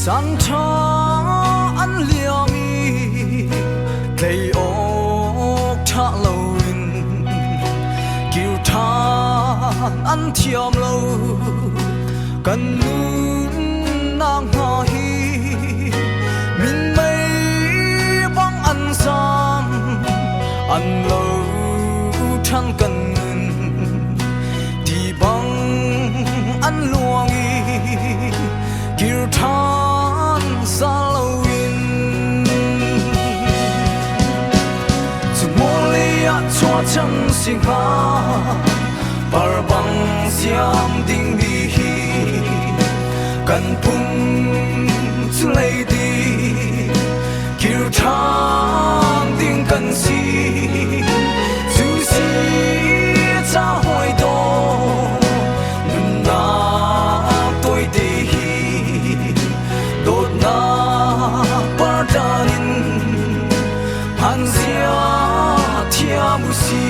San cho ăn liều mi cây ốc cha lâu in kiêu than ăn thiam lâu cần nun nang hoa hi min mây băng ăn sam ăn lâu than cần đi băng ăn luang kiêu than xa lâu in dù mô lê ạ chua chẳng sinh ha bar băng xiam đinh bì cần phung chú lấy đi kiêu than đinh cần si chú si cha hoài đô nâng na tôi đi đột na bar danin han zia thia musi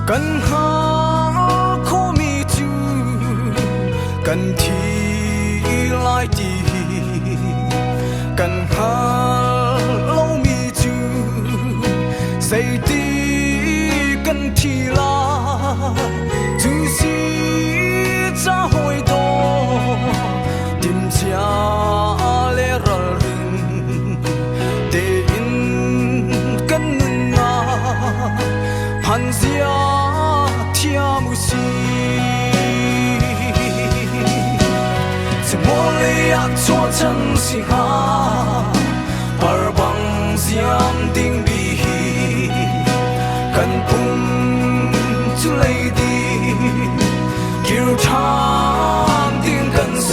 cần ha khô mi chu cần thi lại đi 错成是哈，而帮相定比，根本就累的，有长定根系，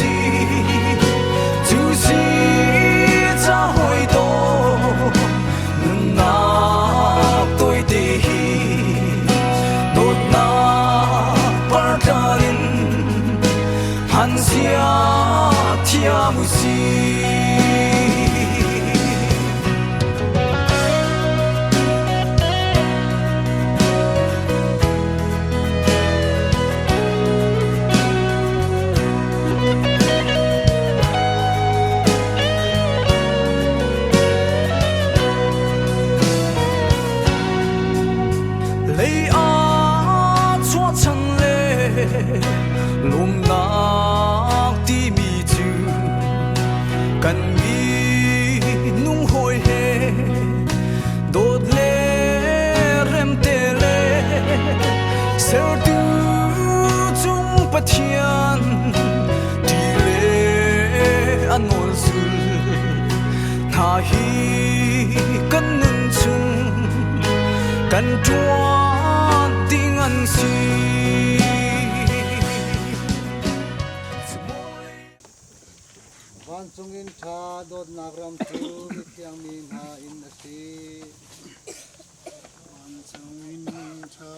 就是这会多，能拿对的，都拿把它人。한시야티아무시雷啊，错成嘞，龙那的米酒，跟你弄会嘿，多嘞人得嘞，谁都中不天，地嘞安我是，他一跟能成，跟抓定安心。Van sungin cha dot nagram tu mityang min ha in asi Van sungin cha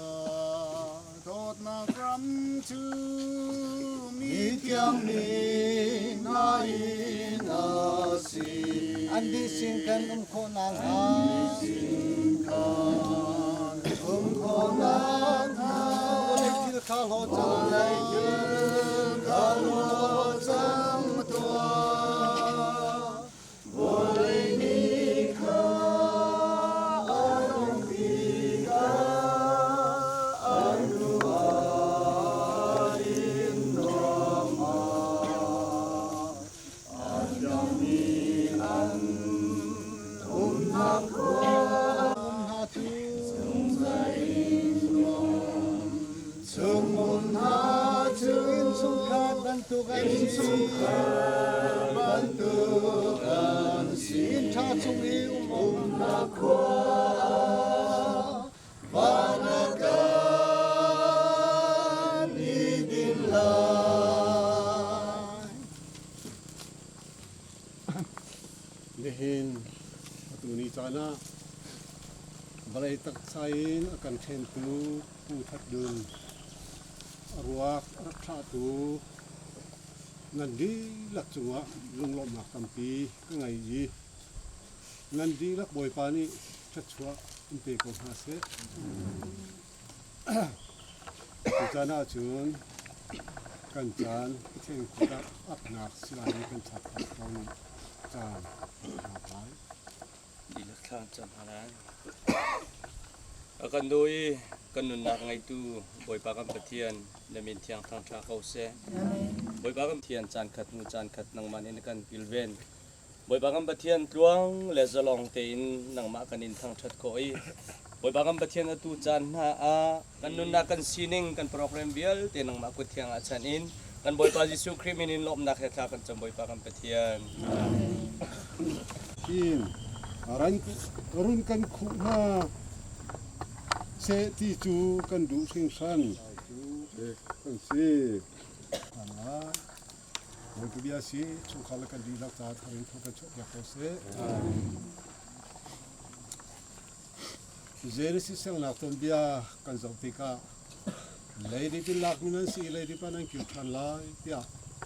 dot nagram tu mityang min ha in asi Andi singkan khonan ha khonan ha Oleh kil khalo chalai kil khalo chang bantukan si cha sungi nakwa banakan idinlah Lehin atuni chana balai tak sain akan thentu pu that dun arwak rakha tu nandi lak chunga lunglom nak tampi kangai yi nandi lak boy pani chachwa impe ko hase chana chun kan chan theng kuta apnak silani kan chat kon chan napai di lakhan chan halan akan doi kan nun nak ngai tu boy pakam pathian namin thiang thang tha kau se boy pakam thian chan khat mu chan khat nang manin kan pilven boy pakam pathian tuang le zalong te in nang ma kanin thang that ko i boy pakam pathian atu chan ha a kan nun nak kan sining kan program bial te nang ma ku thiang a chan in kan boy pa jisu krimin in lom nak hetha kan cham boy pakam pathian Kim aran karun kan khu na se ti chu kan du sing san kan si ana mo tu bia si chu khala kan di lak ta tharin thu ka chu ya ko se zere si sang na ton bia kan zau ti ka lady ti lak minan si lady panan kyu than lai pia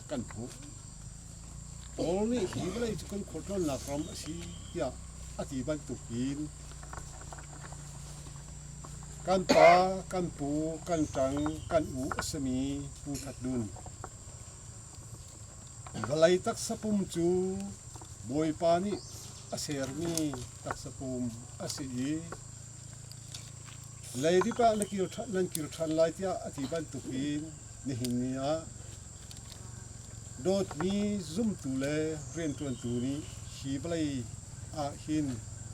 kan phu only even if you can control na from si ya ati ban tu kin kan pa kan pu kan tang kan u asami pu that dun balai tak sapum chu boy pani aser mi tak sapum asi lady pa nakir than lai tia ati ban tu kin ni hinia dot mi zoom tu le ren tuan tu ni hi balai a hin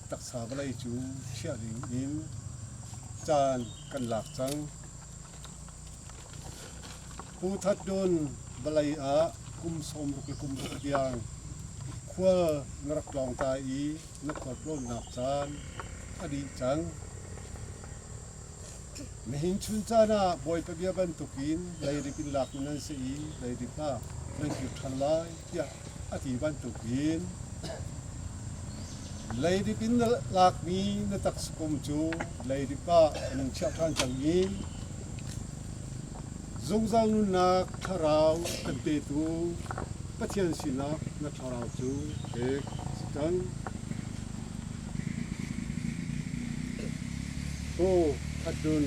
tak sa balai chu chia ring in chan kan lak chang pu that don balai a kum som ruk kum yang ขั้วนรักลองตาอีนักขดร่นหนักจานอดีจังไม่เห็นชุนจานะบอยไปเบียบันตุกินเลยริบินหลักนั่นสิเลยริบ้านั่นคือทันไลที่อธิบันตุกินเลยริบินหลักมีนัตักสกุมจูเลยริบ้าอันเชื่อทันจังยีจงจางนุนักทาราวกันเตตูปะเทียนสินักนักทาราวจูเอกจังโตทัดดุน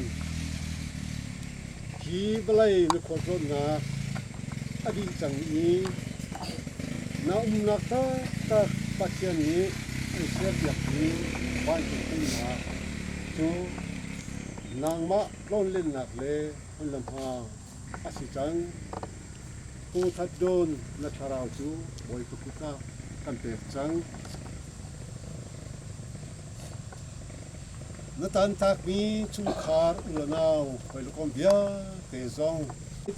ขีบไลนึกขอโทษนะอดีจังนี้นานักตาปะเทียนนี้ไอเสียบอย่างนี้บ้านจุดนี้นะจูนางมะล้นเล่นหนักเลยมันลำพาอาศิจังผู้ทัดโดนนัทราวจูบอยกุกุตากันเตะจังนัตันทักมีชุมคาร์อุลนาวไปลูกอมเบียเตซอง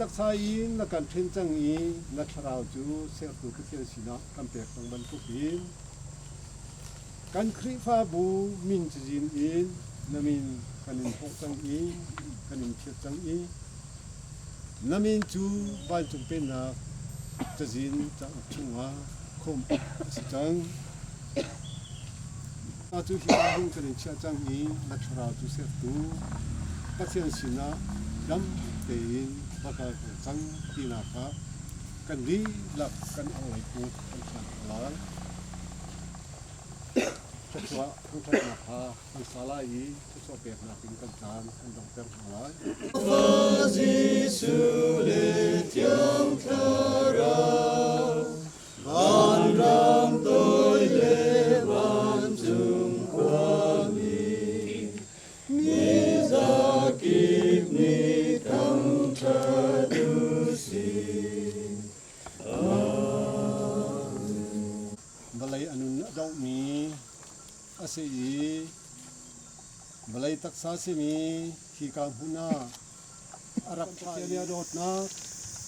ตักสายนักการเทนจังอีนัทราวจูเสียตุกุเทียนสินะกันเตะตังบันทุกินกันคริฟาบูมินจินอินนามินกันอินหกจังอีกันอินเทียจังอีนามินจูบ้านจุงเป็นนักจะจินจะชุ่งว่าคมสิจังอาจูฮิอาบุกันอินเชียจังอีนัทราจูเสตุปัจเจียนสินะยำเตียนบักจังตีนาคากันดีหลักกันเอาไว้พูดกันขันหลายชัวทั้งชันนาคาทั้งสาลายทุกสอบเปียกนาปิงกันจานทั้งดอกเตอร์หลาย balay anun daw mi asi balay taksa si mi hikam huna arak pakya dot na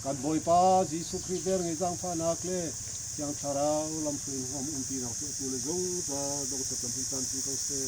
kan boy pa jisu kriber ngai jang pha nak le yang tharau lam phin hom umpi nak tu le jong ta dong sa lam phin tan phin ko se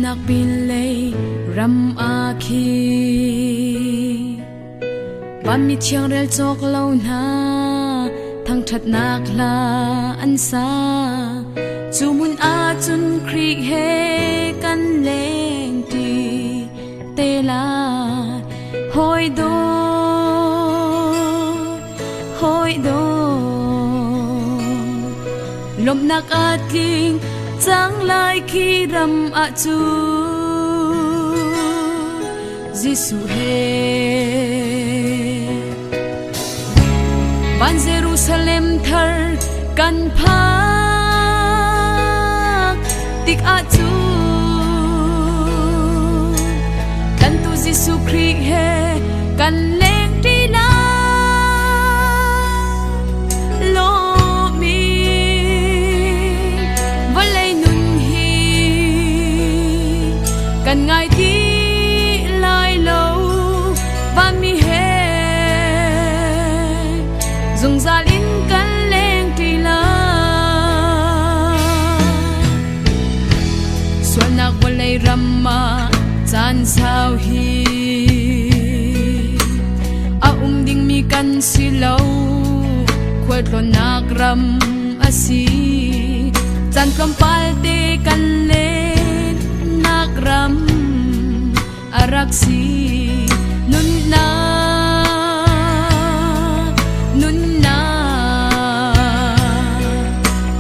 nak bilay ram aki ban mi chiang rel chok lo na thang that nak la an sa chumun a chun khri he kan leng ti te la hoi do lom nak atling chang lai khi ram a chu Giêsu he ban Jerusalem thar kan phak tik a chu kan tu Giêsu Christ he kan leng ti la lo mi valai nun hi kan ngai ti lai lo ba mi he dùng ra linh căn lên thì la xuân nạc vào lấy ramma chan sao hi a ding mi kan si lâu khuất lo nạc ram asi chan plom palte kan lên nạc ram araksi nun na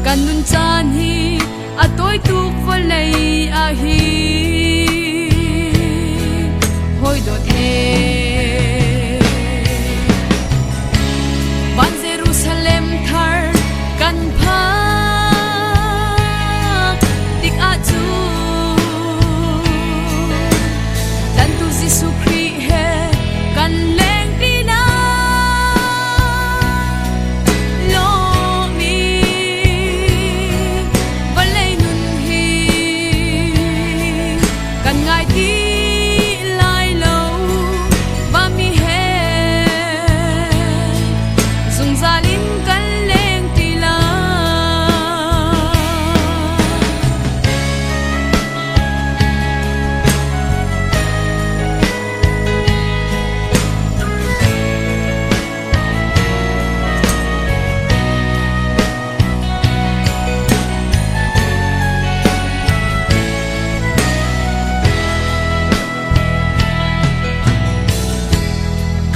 kanun chan hi atoi tuk volei a hi hoi do the ban Jerusalem thar kan pha tik a chu dan tu Giêsu Christ he kan leng ti na lo mi valai nun hi kan ngai ti lai lo ba mi he zung za lin kan leng ti la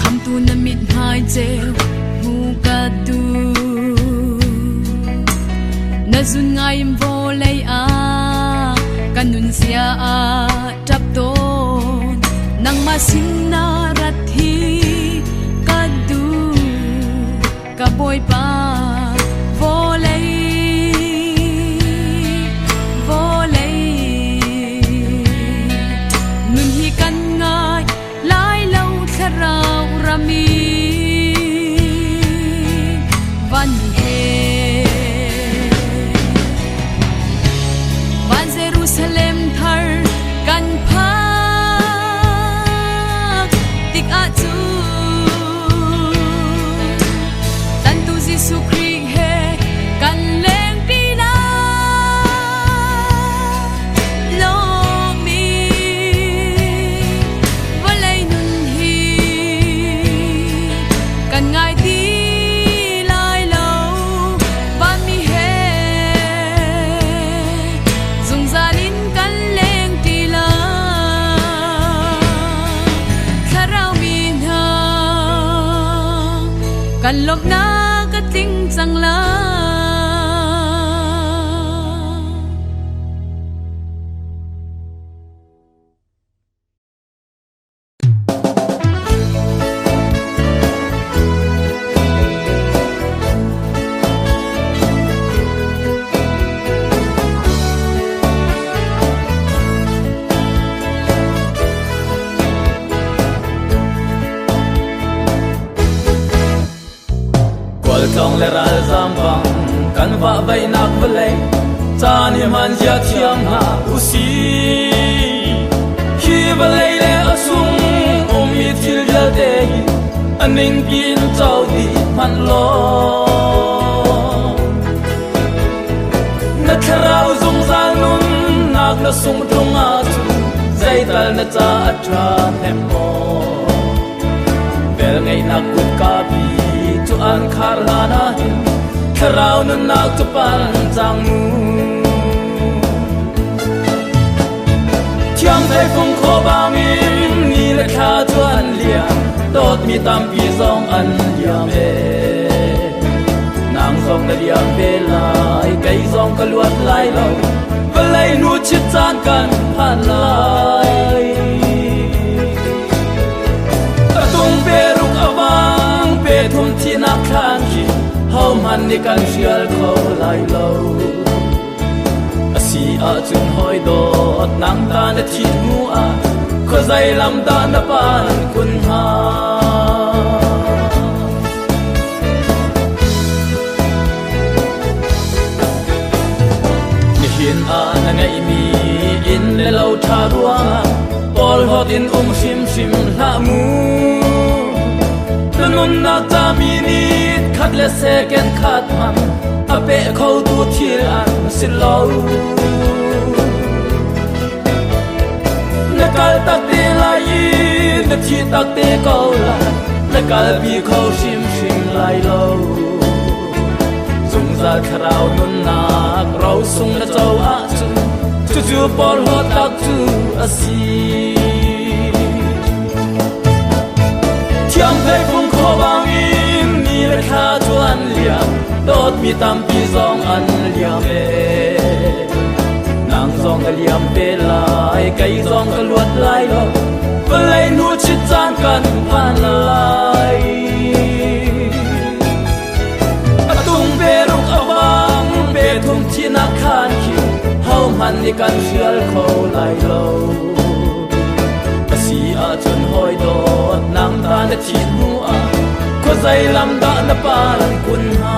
kham tu na mit hai jeo hu ka tu na zun ngai im vo lei a kanun sia a tap ton nang ma sin na rat hi ka du ka boy pa vo lei nun hi kan ngai lai lâu tharau rami van he van Jerusalem thar kan pha tik a chu tan tu Giêsu Christ he kan leng ti la lo mi valai nun hi kan ngai ti lai lo ba mi he dùng ra lin kan leng ti la tharau mi na kan lop na ka ting chang la Kwal tong le ral zambang kan va vai nak velai chan hi man ja thiam ha usi khi velai le asung mi thil ja te aning kin chau di man lo na tharau zung zang nun nak na sung thong a chu kal na cha atra hem mo bel ngai na kut ka bi tu an khar na na kharau nun na tu pan chang mu thiam thai phong kho bang in ni la kha tu an lia dot mi tam pi zong an liam e nang zong na liam be lai kai zong ka luat lai lo lai nu chit chan kan phan lai tung pe ruk awang pe thum thi na khan ki hau man ni kan shial kho lai lo asi a chung hoi dot nang ta na thi mu a kho zai lam da na pan kun ha in a na ngai mi in le lo tha ruang all hot in shim shim la mu nun na ta mi ni khat le second khat man a pe kho tu thir an sil lo na kal tak te lai na thi tak te ko la na kal bi kho shim shim lai lo za kharau nun na rau sung na chau a chu chu por ho tak chu asi thiam thai phong kho bang in ni la kha chu an liam dot mi tam pi zong an liam e nang zong ka liam pe lai kai zong ka luat lai lo lai nu chit chan kan phan lai tung pe ruk awang pe thum chi na khan ki hau man ni kan shial kho lai lo asi a chun hoi dot nang ta na chi mu a ko zai lam da na pa lan kun ha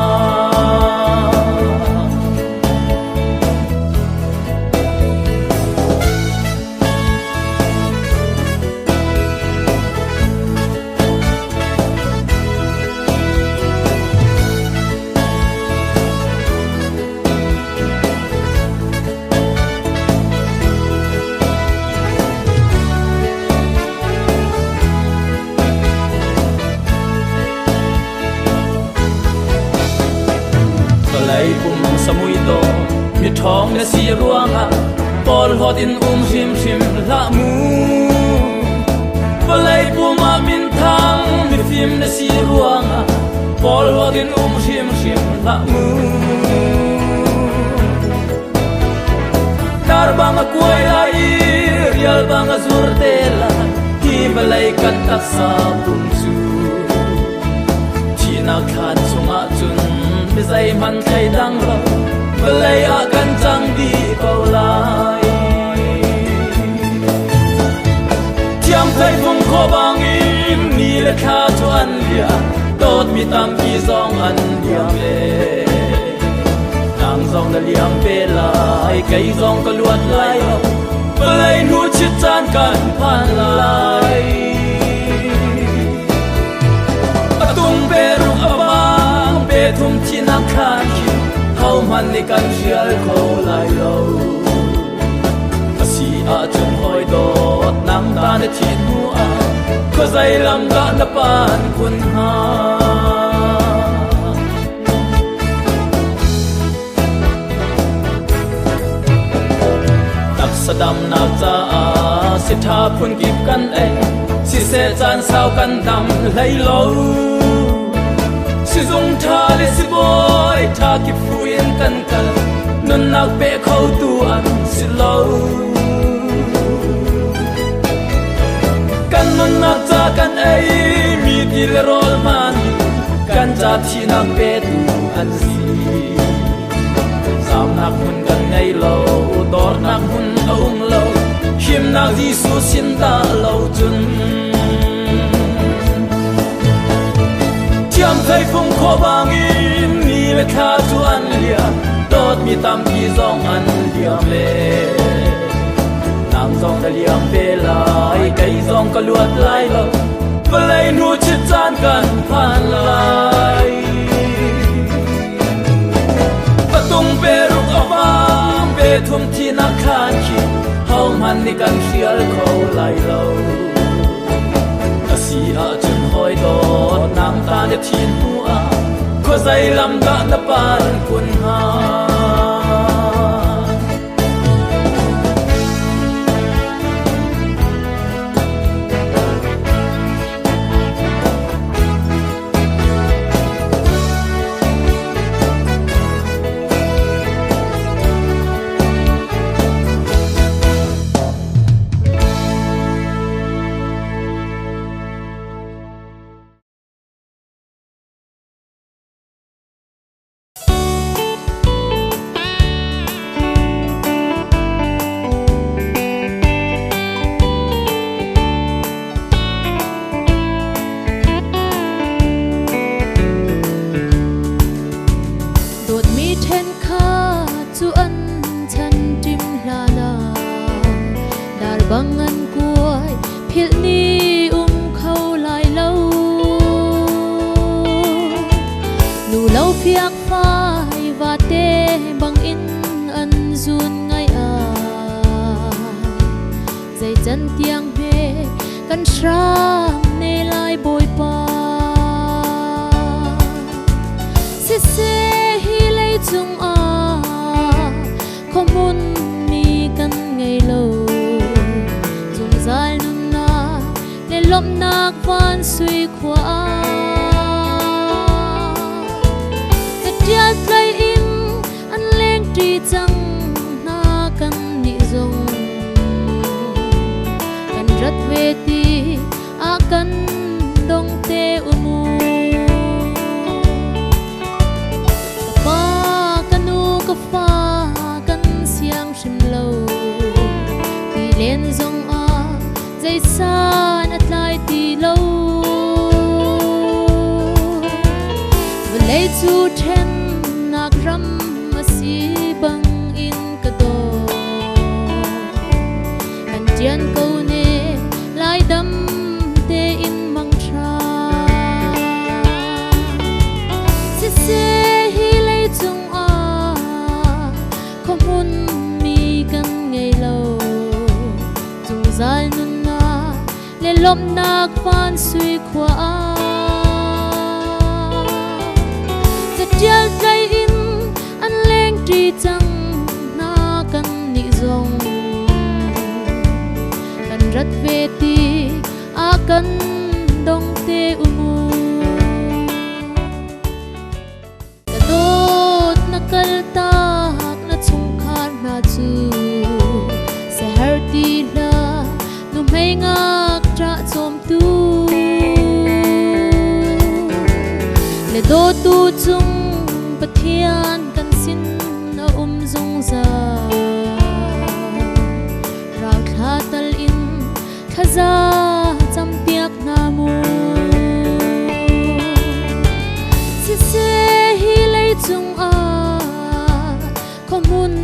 samui to mi thong na si ruang a pol hot in shim shim la mu palai pu ma min thang mi phim na si ruang a pol hot in shim shim la mu dar bang a kuai lai rial bang a zur te la hi balai kat tak sa pum chu china khan chunga chun mi zai man khai dang lo balai a kan chang di ko lai thiam khai phong kho bang in ni la kha chu an lia dot mi tam pi zong an liam le nang zong na liam pe lai kai zong ka luat lai lo balai nu chit chan kan phan lai tung pe ruk awang pe thum chi na khan ki hau man ni kan shial kho lai lo asi a chun hoi dot nang ta na chi nu a ko zai lam da na pan kun ha tak sadam na cha a si tha phun kip kan e si se chan sao kan dam lai lo si zong tha le si boy tha ki fuin kan kal nun nak pe khâu tu an si lo kan nun nak cha kan ai mi ti le rol man kan cha thi nak pe tu an si sam nak mun kan ngai lo dor nak mun ong lo him nak di su sin da lo chun thiam thai phong kho bang in ni la kha chu an lia dot mi tam pi zong an liam le nang zong da liam pe lai kai zong ka luat lai lo balai nu chit chan kan phan lai patung pe ruk awang pe thum thi na khan ki hau หันนี่กันเชียร์เขาไหลเราอาศีอาจนหอยตอดน้ำตาเด็ดทีนหัวก็ใจลำกะนปานกุนหาbangan kuai phil ni khâu lai lâu nu lâu phiak phai và te bằng in an zun ngai a dây chân tiang he kan sang ne lai boi pa se se hi lei chung a komun mi kan ngai lâu zal nun na le lom nak van sui khwa ta tial tlai in an leng tri chang na kan ni zong kan rat ve ti a kan dong te umu pa kanu ka fa kan siang shim lo ti len zong dây san at lai ti lâu và lấy chu then nak ram mà si bang in ka do an chian câu ne lai đâm te in mang tra se se hi lấy chung a không muốn mi kan ngày lâu chung zal nun le lom nak van sui khwa ta tial tlai in an leng tri chang na kan ni zong kan rat ve ti a kan dong te umu kadot nakal tak na chung khan na chu se har ti la nu mai nga tra chom tu le do tu chung pathian kan sin na zong za rau tha tal in khaza cham tiak na mu se se hi lei chung a komun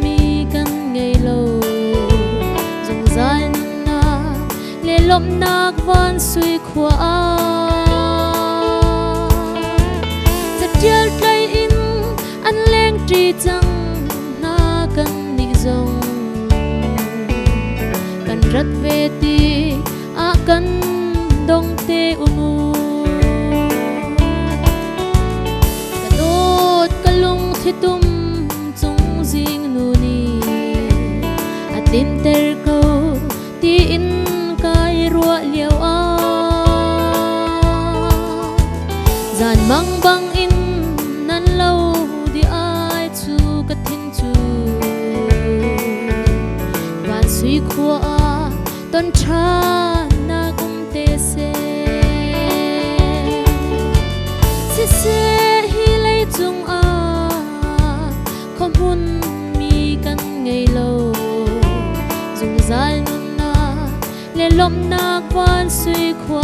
mi kan ngei lo zong zan lom nak van sui khwa ta tial tlai in an leng tri chang na kan ni zong kan rat ve ti a kan dong te umu kadot kalung thitum chung jing nu ni atin ter ko ti in rua liao a zan mang bang in nan lâu di ai chu ka thin chu van sui khua ton tha na kum te se se hi lei chung a khom hun mi kan ngei lo dung zal le lom nak van sui khwa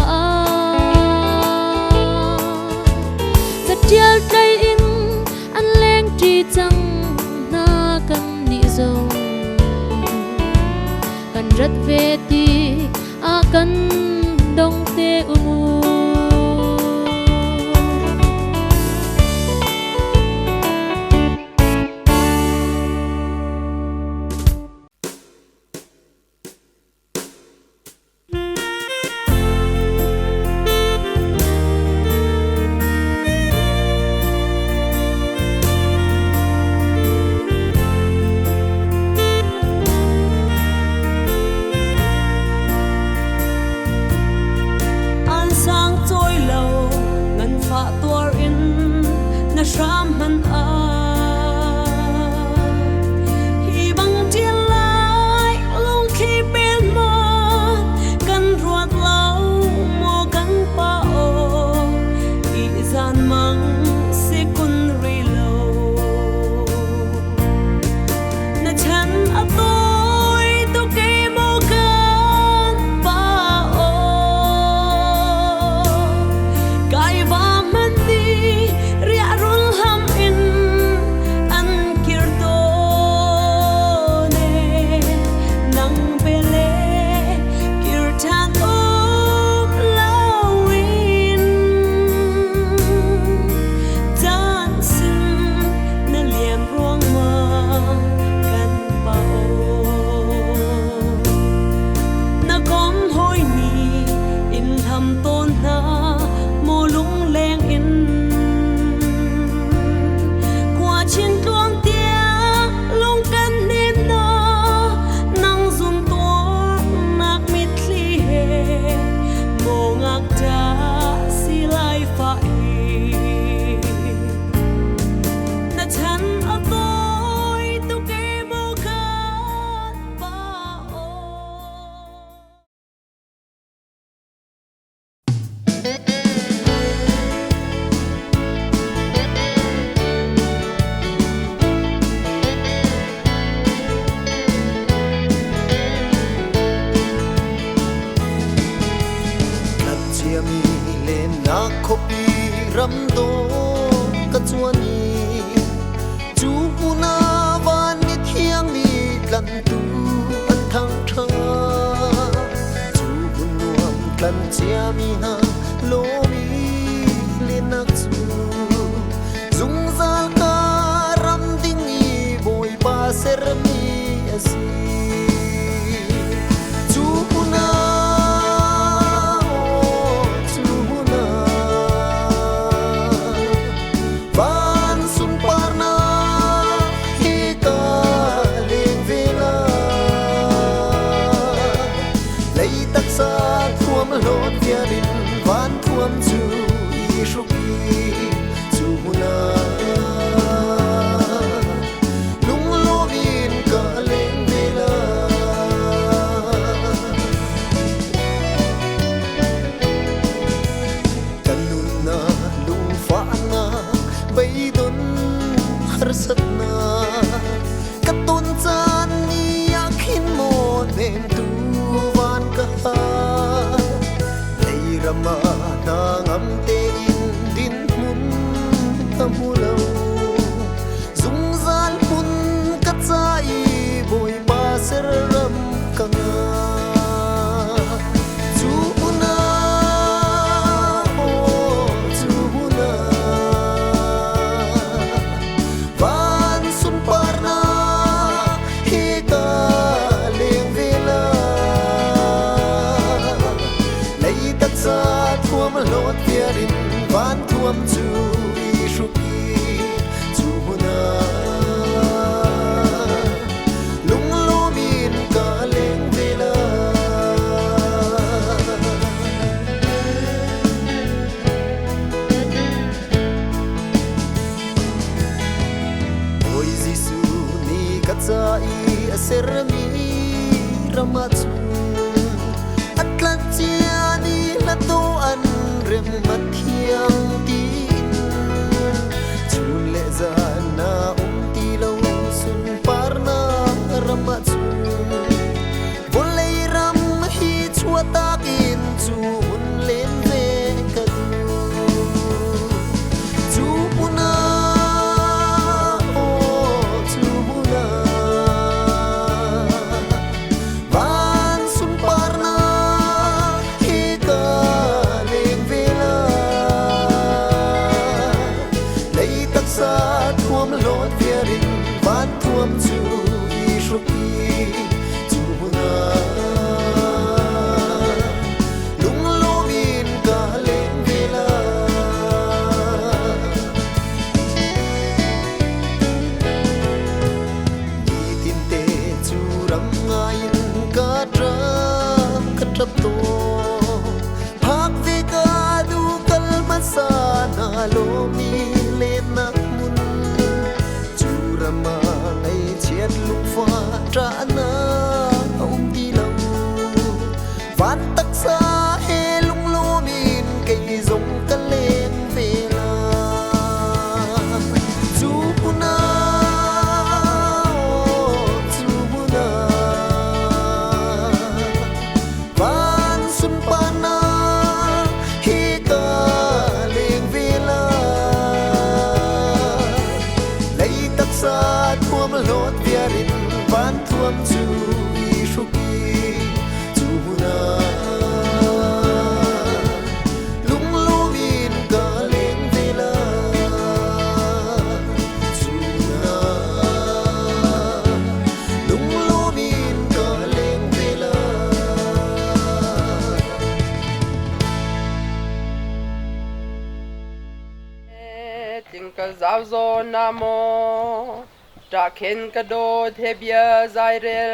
ta tial tlai in an leng tri chang na kan ni zong kan rat ve ti a kan dong te umu ตัวอินนะชามมันฮีบังเจียนลายลงขีเป็นมอนกันรวดเล่าโมกันป้าโออีจานมังสิกุนรีโลนะฉันอตัวAtlantiani la to an rem mathiang tin chuam chu i shuki chu na lung lumin ka leng vela chu na lung lumin ka leng vela tình ca giáo zo nam mô tra khen ca đô thế bia dài rel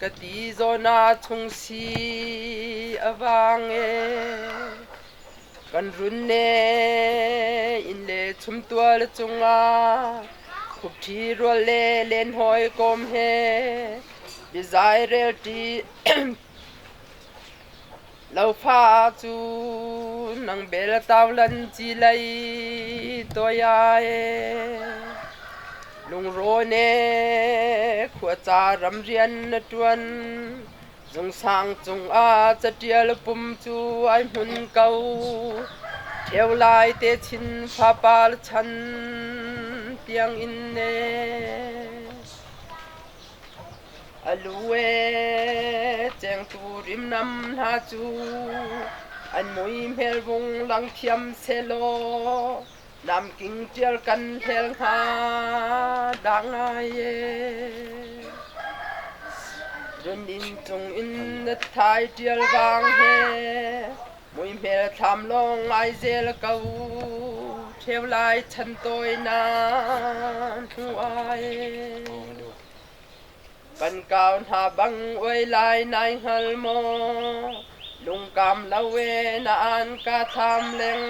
ca tí zo na chung si avang e kan run ne in le chum tua le chunga khup thi ro le len hoi kom he bi dài rel ti lâu pha chu nang bel tao lần chi lấy tôi ai lung rô nè khua cha ram rian na tuan dùng sang dùng a cha tia pum chu ai hun câu theo lại te chin pha pa chan tiang in nè alue cheng tu rim nam ha chu an moi mel bung lang thiam selo nam king tial kan thel ha dang ai run in tung in the thai tial wang he moi mel tham long ai zel kau theo lai chan toi na thu ai kan kaun ha bang oi lai nai hal mo lung kam lawe na an ka tham leng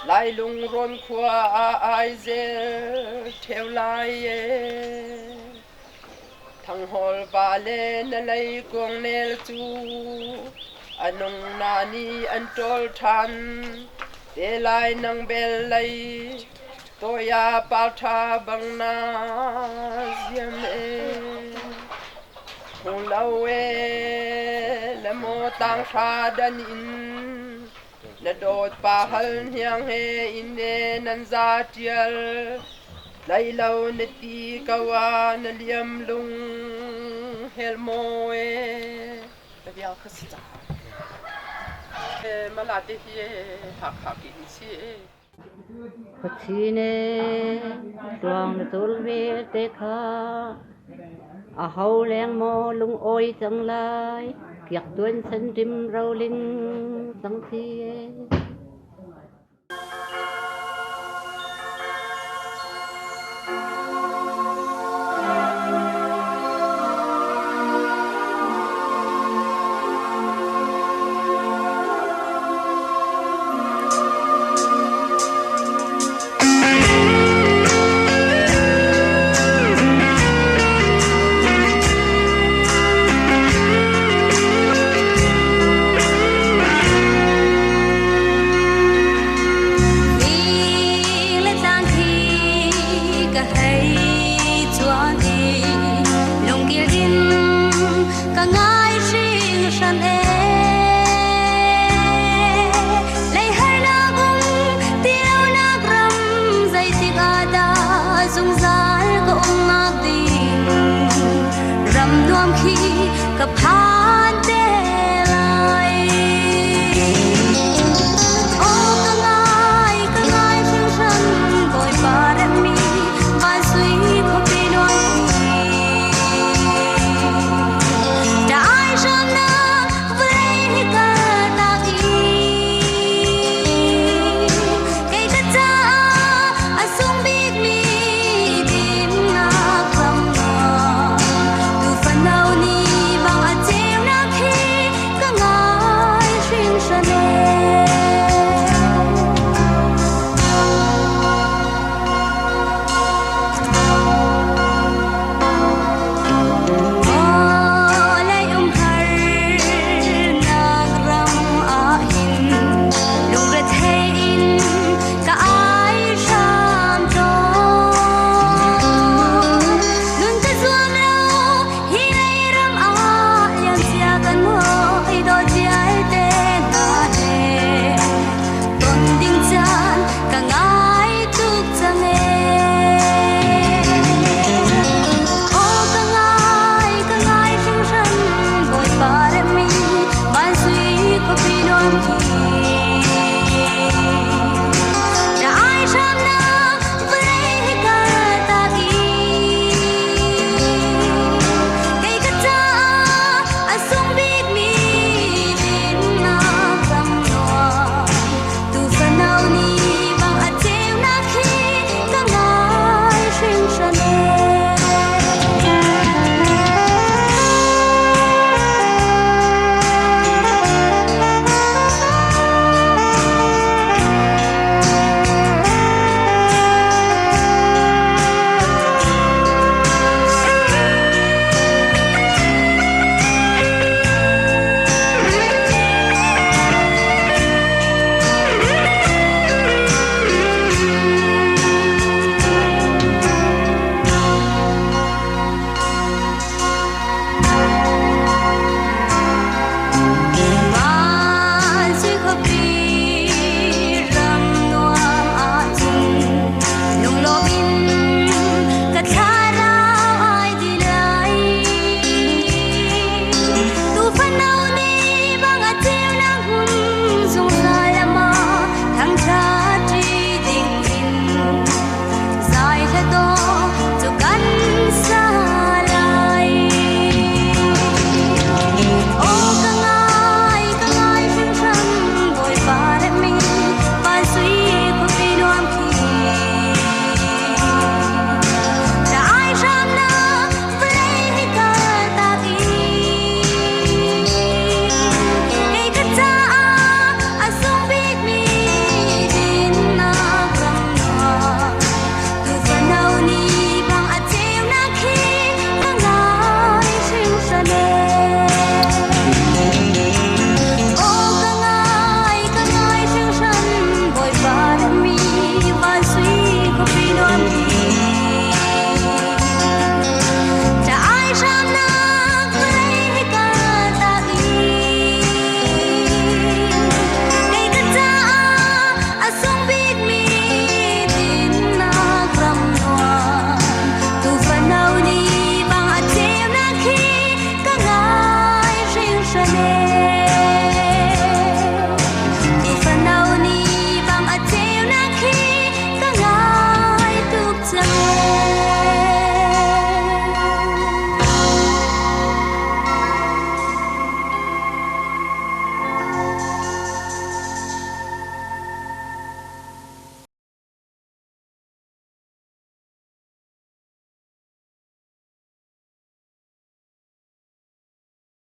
lai lung ron khua a ai ze theo lai e thang hol ba le na lai kong nel chu anong na ni an tol than te lai nang bel lai toya pa tha bang na ziam e hong lawe le mo tang tha dan in na dot pa hal hiang he in ne nan za tial lai lau na ti kawa na liam lung hel mo e ta bial khasa e malate hi hak hak in si Chine tuang na tulve te kha a hau leng mo lung oi chang lai kiak tuan san rim rau linh sang thi